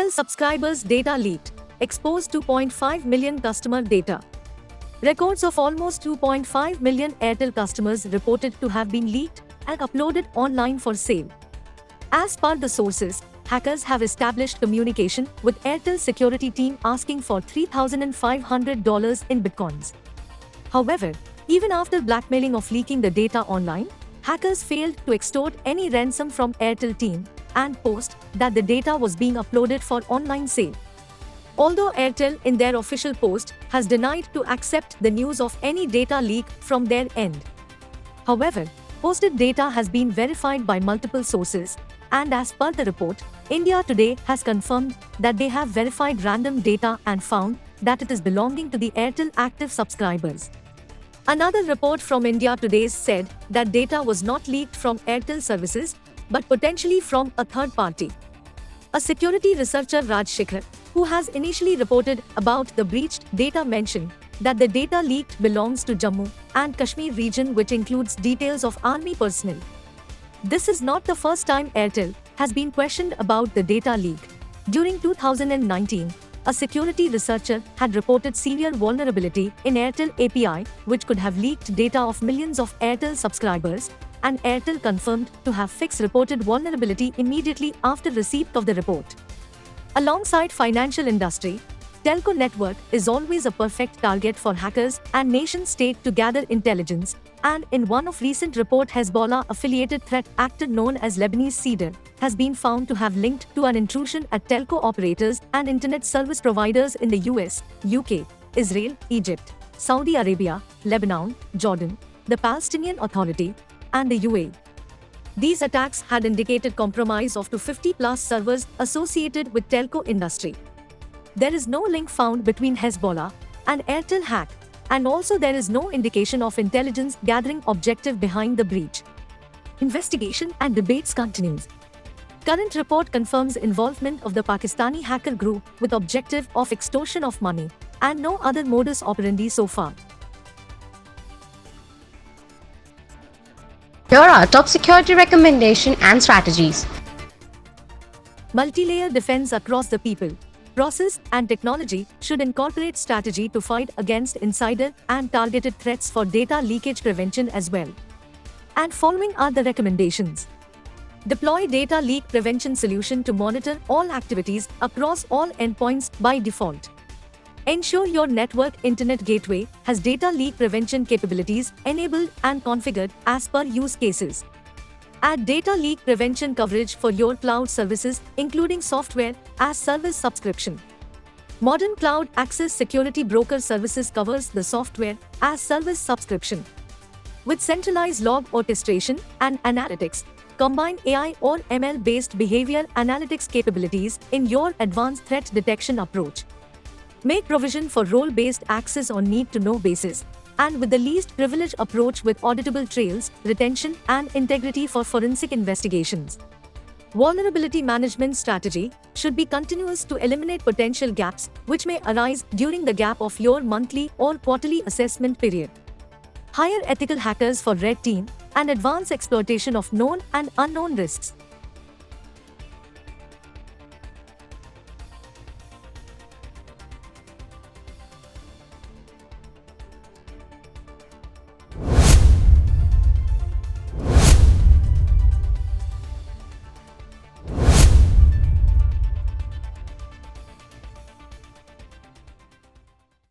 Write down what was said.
Airtel subscribers' data leaked, exposed 2.5 million customer data. Records of almost 2.5 million Airtel customers reported to have been leaked and uploaded online for sale. As per the sources, hackers have established communication with Airtel security team asking for $3,500 in bitcoins. However, even after blackmailing of leaking the data online, hackers failed to extort any ransom from Airtel team and post that the data was being uploaded for online sale. Although Airtel in their official post has denied to accept the news of any data leak from their end. However, posted data has been verified by multiple sources, and as per the report, India Today has confirmed that they have verified random data and found that it is belonging to the Airtel active subscribers. Another report from India Today said that data was not leaked from Airtel services, but potentially from a third party. A security researcher, Raj Shikhar, who has initially reported about the breached data, mentioned that the data leaked belongs to Jammu and Kashmir region, which includes details of army personnel. This is not the first time Airtel has been questioned about the data leak. During 2019, a security researcher had reported severe vulnerability in Airtel API, which could have leaked data of millions of Airtel subscribers, and Airtel confirmed to have fixed reported vulnerability immediately after receipt of the report. Alongside financial industry, telco network is always a perfect target for hackers and nation-state to gather intelligence, and in one of recent report, Hezbollah-affiliated threat actor known as Lebanese Cedar has been found to have linked to an intrusion at telco operators and internet service providers in the US, UK, Israel, Egypt, Saudi Arabia, Lebanon, Jordan, the Palestinian Authority, and the UAE. These attacks had indicated compromise of 250+ servers associated with telco industry. There is no link found between Hezbollah and Airtel hack, and also there is no indication of intelligence gathering objective behind the breach. Investigation and debates continues. Current report confirms involvement of the Pakistani hacker group with objective of extortion of money, and no other modus operandi so far. Here are top security recommendations and strategies. Multi-layer defense across the people, process, and technology should incorporate strategy to fight against insider and targeted threats for data leakage prevention as well. And following are the recommendations. Deploy data leak prevention solution to monitor all activities across all endpoints by default. Ensure your network internet gateway has data leak prevention capabilities enabled and configured as per use cases. Add data leak prevention coverage for your cloud services, including software as service subscription. Modern Cloud Access Security Broker Services covers the software as service subscription. With centralized log orchestration and analytics, combine AI or ML-based behavior analytics capabilities in your advanced threat detection approach. Make provision for role-based access on need-to-know basis, and with the least privilege approach with auditable trails, retention, and integrity for forensic investigations. Vulnerability management strategy should be continuous to eliminate potential gaps which may arise during the gap of your monthly or quarterly assessment period. Hire ethical hackers for red team and advance exploitation of known and unknown risks.